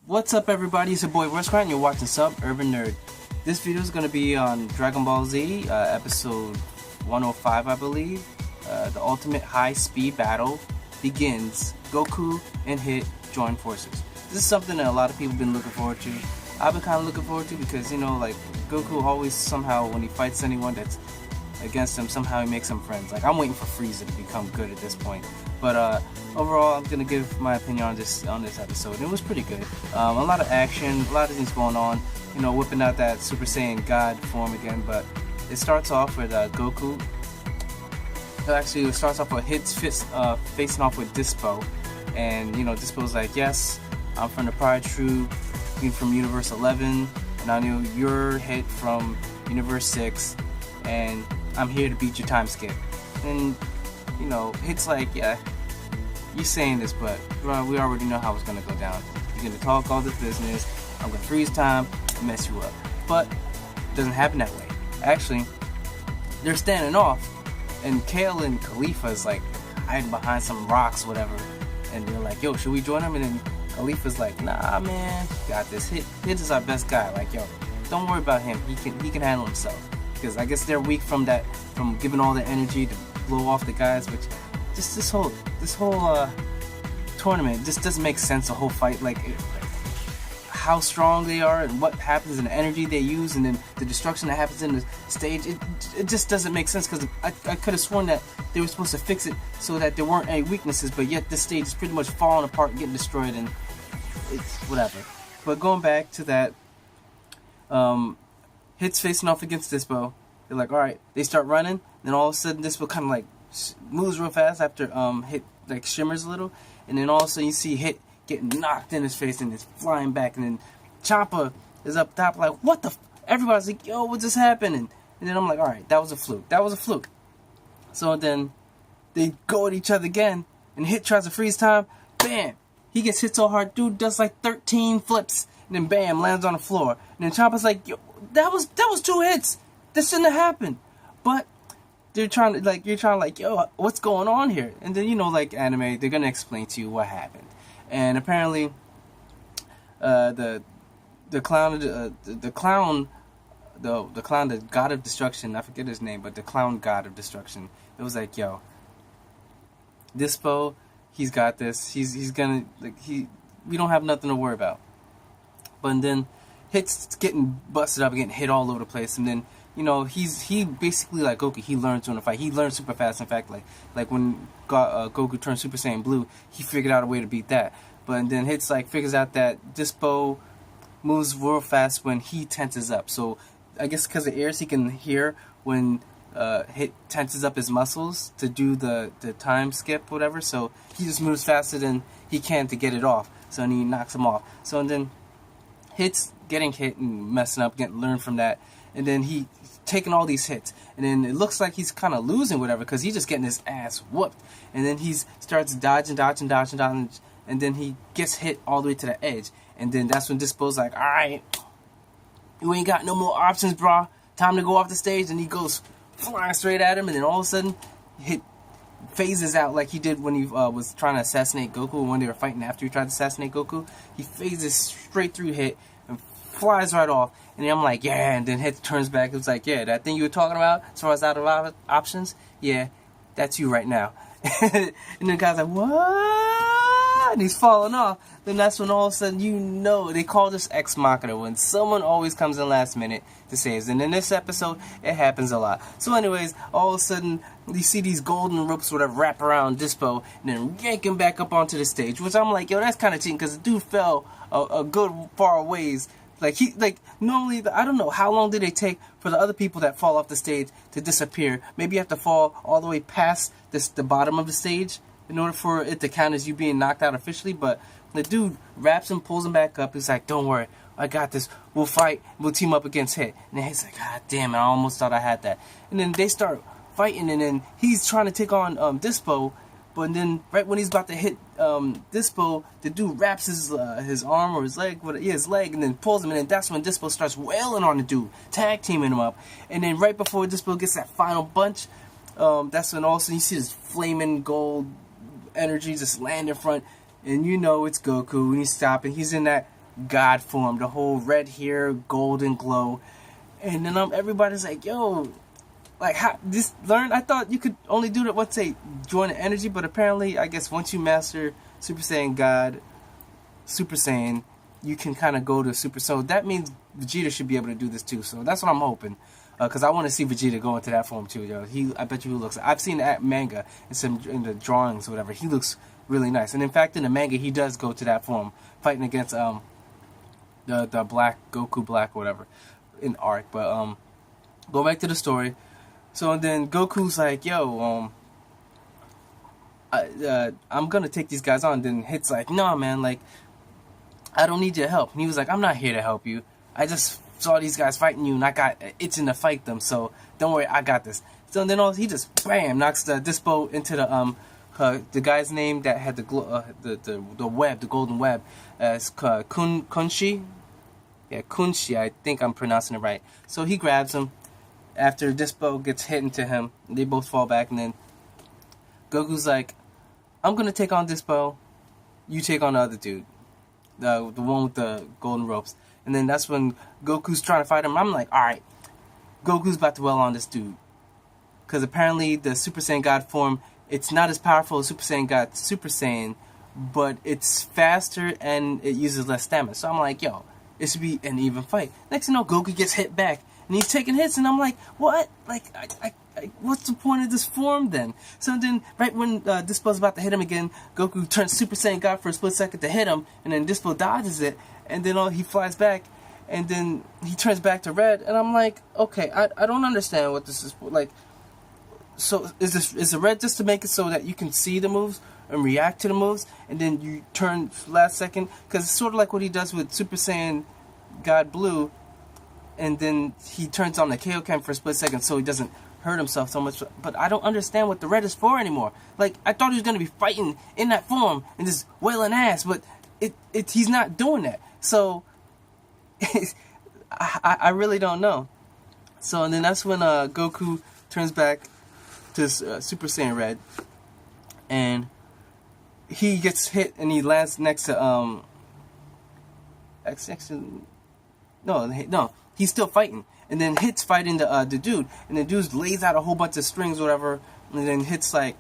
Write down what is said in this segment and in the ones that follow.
What's up, everybody? It's your boy Ruskrat, and you're watching Suburban Nerd. This video is going to be on Dragon Ball Z, episode 105, I believe. The ultimate high-speed battle begins. Goku and Hit join forces. This is something that a lot of people have been looking forward to. I've been kind of looking forward to because, you know, like, Goku always somehow, when he fights anyone that's against him, somehow he makes some friends. Like, I'm waiting for Frieza to become good at this point. But overall, I'm gonna give my opinion on this episode. It was pretty good. A lot of action, a lot of things going on. You know, whipping out that Super Saiyan God form again. But it starts off with Goku. Actually, it starts off with Hit's facing off with Dispo, and you know, Dispo's like, "Yes, I'm from the Pride Troop, you're from Universe 11, and I know you're Hit from Universe 6, and I'm here to beat your time skip." And you know, Hit's like, "Yeah, you're saying this, but we already know how it's gonna go down. You're gonna talk all this business. I'm gonna freeze time and mess you up." But it doesn't happen that way. Actually, they're standing off, and Kale and Khalifa's like hiding behind some rocks, whatever. And they're like, "Yo, should we join him?" And then Khalifa's like, "Nah, man, got this. Hit is our best guy. Like, yo, don't worry about him. He can handle himself." Because I guess they're weak from giving all the energy to blow off the guys, which just this whole tournament just doesn't make sense. The whole fight, like how strong they are and what happens and the energy they use, and then the destruction that happens in the stage, it just doesn't make sense. Because I could have sworn that they were supposed to fix it so that there weren't any weaknesses, but yet this stage is pretty much falling apart and getting destroyed, and it's whatever. But going back to that, Hit's facing off against Dispo. They're like, alright, they start running, then all of a sudden Dispo kind of like moves real fast after Hit like shimmers a little, and then all of a sudden you see Hit getting knocked in his face and it's flying back, and then Champa is up top like, what the everybody's like, yo, what's this happening? And then I'm like, alright, that was a fluke. So then they go at each other again, and Hit tries to freeze time, bam, he gets hit so hard, dude does like 13 flips, and then bam, lands on the floor. And then Champa's like, yo, that was 2 hits. This shouldn't have happened. But you're trying to yo, what's going on here? And then, you know, like anime, they're gonna explain to you what happened. And apparently, the clown, the god of destruction, I forget his name, but the clown god of destruction, it was like, yo, Dispo, he's got this. He's gonna we don't have nothing to worry about. But then Hit's getting busted up, getting hit all over the place, and then, you know, he basically like Goku. He learns on the fight. He learns super fast. In fact, like when Goku turned Super Saiyan Blue, he figured out a way to beat that. But then Hit's like figures out that Dispo moves real fast when he tenses up. So I guess because of ears, he can hear when Hit tenses up his muscles to do the time skip, whatever. So he just moves faster than he can to get it off. So then he knocks him off. So and then Hit's getting hit and messing up, getting learned from that. And then he's taking all these hits. And then it looks like he's kind of losing whatever, because he's just getting his ass whooped. And then he starts dodging. And then he gets hit all the way to the edge. And then that's when Dispo's like, alright, you ain't got no more options, brah. Time to go off the stage. And he goes flying straight at him. And then all of a sudden, Hit phases out like he did when he was trying to assassinate Goku. When they were fighting after he tried to assassinate Goku, he phases straight through Hit and flies right off. And then I'm like, yeah. And then Hit turns back. It's like, yeah, that thing you were talking about as far as out of options, yeah, that's you right now. And the guy's like, what? And he's falling off. Then that's when all of a sudden, you know, they call this Ex Machina, when someone always comes in last minute to save us. And in this episode, it happens a lot. So anyways, all of a sudden, you see these golden ropes sort of wrap around Dispo and then yank him back up onto the stage, which I'm like, yo, that's kind of cheating, because the dude fell a good far ways. Normally, I don't know, how long did it take for the other people that fall off the stage to disappear? Maybe you have to fall all the way past the bottom of the stage in order for it to count as you being knocked out officially. But the dude wraps him, pulls him back up. He's like, don't worry, I got this. We'll fight. We'll team up against Hit. And then he's like, God damn it, I almost thought I had that. And then they start fighting, and then he's trying to take on Dispo. But then, right when he's about to hit Dispo, the dude wraps his arm or his leg, his leg, and then pulls him, and then that's when Dispo starts wailing on the dude, tag teaming him up. And then right before Dispo gets that final bunch, that's when all of a sudden you see this flaming gold energy just land in front, and you know it's Goku, and he's stopping. He's in that God form, the whole red hair, golden glow, and then everybody's like, yo, like how this learn? I thought you could only do that once they join the energy, but apparently, I guess once you master Super Saiyan God, Super Saiyan, you can kind of go to Super. So that means Vegeta should be able to do this too. So that's what I'm hoping, because I want to see Vegeta go into that form too. Yo, I bet you he looks. I've seen that manga in the drawings or whatever. He looks really nice, and in fact, in the manga, he does go to that form, fighting against the Black Goku Black or whatever in arc. But go back to the story. So and then Goku's like, yo, I'm gonna take these guys on. Then Hit's like, nah, man, like, I don't need your help. And he was like, I'm not here to help you. I just saw these guys fighting you, and I got itching to fight them. So don't worry, I got this. So then he just bam knocks the Dispo into the guy's name that had the web, the golden web, as Kunshi. Yeah, Kunshi. I think I'm pronouncing it right. So he grabs him. After Dispo gets hit into him, they both fall back, and then Goku's like, I'm gonna take on Dispo, you take on the other dude, the one with the golden ropes. And then that's when Goku's trying to fight him. I'm like, alright, Goku's about to well on this dude, because apparently the Super Saiyan God form, it's not as powerful as Super Saiyan God Super Saiyan, but it's faster and it uses less stamina. So I'm like, yo, it should be an even fight. Next thing you know, Goku gets hit back. And he's taking hits, and I'm like, what? Like, what's the point of this form then? So then, right when Dispo's about to hit him again, Goku turns Super Saiyan God for a split second to hit him, and then Dispo dodges it, and then he flies back, and then he turns back to red, and I'm like, okay, I don't understand what this is like. So is the red just to make it so that you can see the moves and react to the moves, and then you turn last second? Because it's sort of like what he does with Super Saiyan God Blue. And then he turns on the Kaioken for a split second so he doesn't hurt himself so much. But I don't understand what the red is for anymore. Like, I thought he was going to be fighting in that form and just wailing ass, but he's not doing that. So, I really don't know. So, and then that's when Goku turns back to Super Saiyan Red. And he gets hit and he lands next to, No. He's still fighting, and then Hit's fighting the dude, and the dude lays out a whole bunch of strings, whatever, and then Hit's like,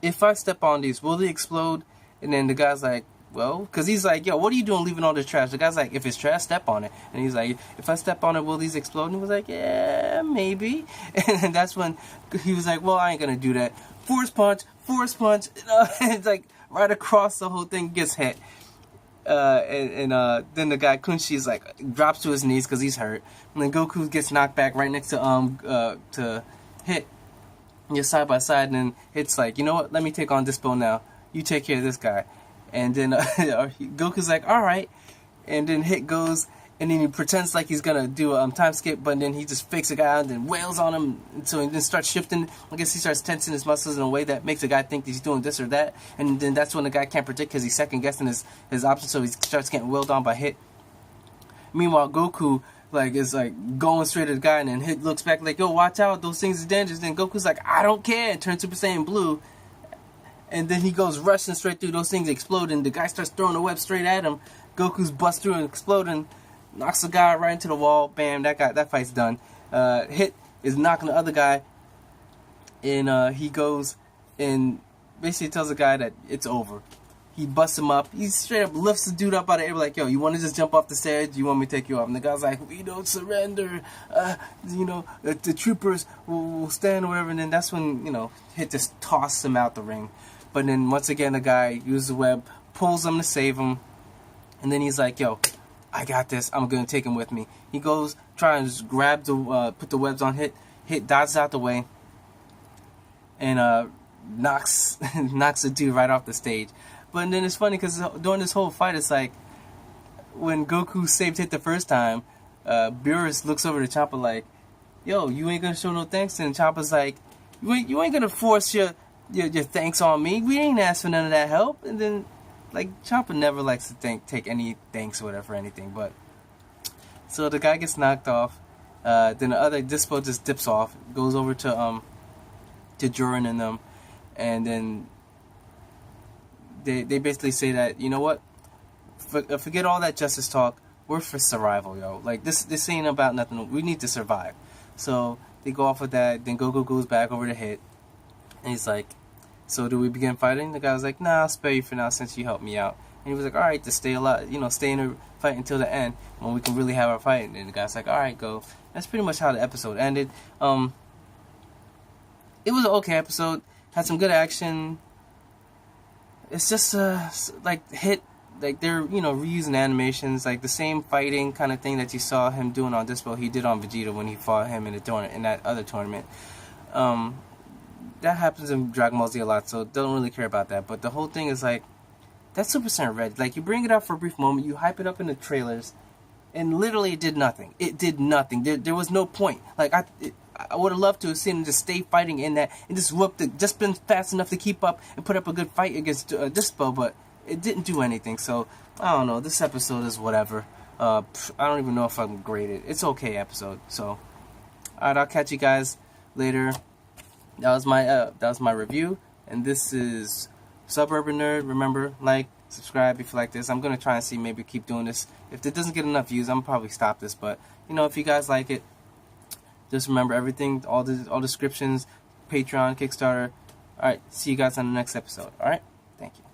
if I step on these, will they explode? And then the guy's like, well, because he's like, yo, what are you doing leaving all this trash? The guy's like, if it's trash, step on it. And he's like, if I step on it, will these explode? And he was like, yeah, maybe. And then that's when he was like, well, I ain't gonna do that. Force punch, it's like right across the whole thing, gets hit. Then the guy Kunshi's like drops to his knees because he's hurt, and then Goku gets knocked back right next to Hit. You're side by side, and then Hit's like, you know what? Let me take on Dispo now. You take care of this guy. And then Goku's like, all right. And then Hit goes, and then he pretends like he's gonna do a time skip, but then he just fakes a guy out and then wails on him, and so he then starts shifting. I guess he starts tensing his muscles in a way that makes the guy think that he's doing this or that, and then that's when the guy can't predict because he's second guessing his options, so he starts getting wailed on by Hit. Meanwhile, Goku is going straight at the guy, and then Hit looks back like, yo, watch out, those things are dangerous. Then Goku's like, I don't care, and turns Super Saiyan Blue. And then he goes rushing straight through, those things explode, and the guy starts throwing the web straight at him. Goku's bust through and exploding, knocks the guy right into the wall. Bam, that fight's done. Hit is knocking the other guy, and he goes and basically tells the guy that it's over. He busts him up. He straight up lifts the dude up out of the air like, yo, you want to just jump off the stairs? Do you want me to take you off? And the guy's like, we don't surrender. The troopers will stand or whatever. And then that's when, Hit just tosses him out the ring. But then once again, the guy uses the web, pulls him to save him. And then he's like, yo, I got this. I'm going to take him with me. He goes, try and just grab put the webs on Hit. Hit dodges out the way. And knocks the dude right off the stage. But then it's funny because during this whole fight, it's like when Goku saved Hit the first time, Beerus looks over to Champa like, yo, you ain't going to show no thanks? And Champa's like, you ain't going to force your thanks on me. We ain't asked for none of that help. And then, Champa never likes to take any thanks or whatever for anything. But so the guy gets knocked off. Then the other Dispo just dips off, goes over to Jiren and them, and then they basically say that, you know what, Forget all that justice talk. We're for survival, yo. Like, this ain't about nothing. We need to survive. So they go off with that. Then Goku goes back over to Hit, and he's like, "So do we begin fighting?" The guy was like, "Nah, I'll spare you for now since you helped me out." And he was like, "All right, to stay alive, stay in the fight until the end when we can really have our fight." And the guy's like, "All right, go." That's pretty much how the episode ended. It was an okay episode. Had some good action. It's just like Hit. Like, they're, reusing animations, like the same fighting kind of thing that you saw him doing on Dispo, he did on Vegeta when he fought him in that other tournament. That happens in Dragon Ball Z a lot, so don't really care about that. But the whole thing is like, that Super Saiyan Red, like, you bring it up for a brief moment, you hype it up in the trailers, and literally it did nothing. It did nothing. There was no point. Like, I would have loved to have seen him just stay fighting in that, and just been fast enough to keep up and put up a good fight against Dispo, but it didn't do anything. So I don't know, this episode is whatever. I don't even know if I can grade it. It's okay episode. So alright, I'll catch you guys later. That was my review, and this is Suburban Nerd. Remember, like, subscribe if you like this. I'm gonna try and see, maybe keep doing this. If it doesn't get enough views, I'm probably stop this, but if you guys like it, just remember everything, all descriptions, Patreon, Kickstarter. Alright, see you guys on the next episode. Alright, thank you.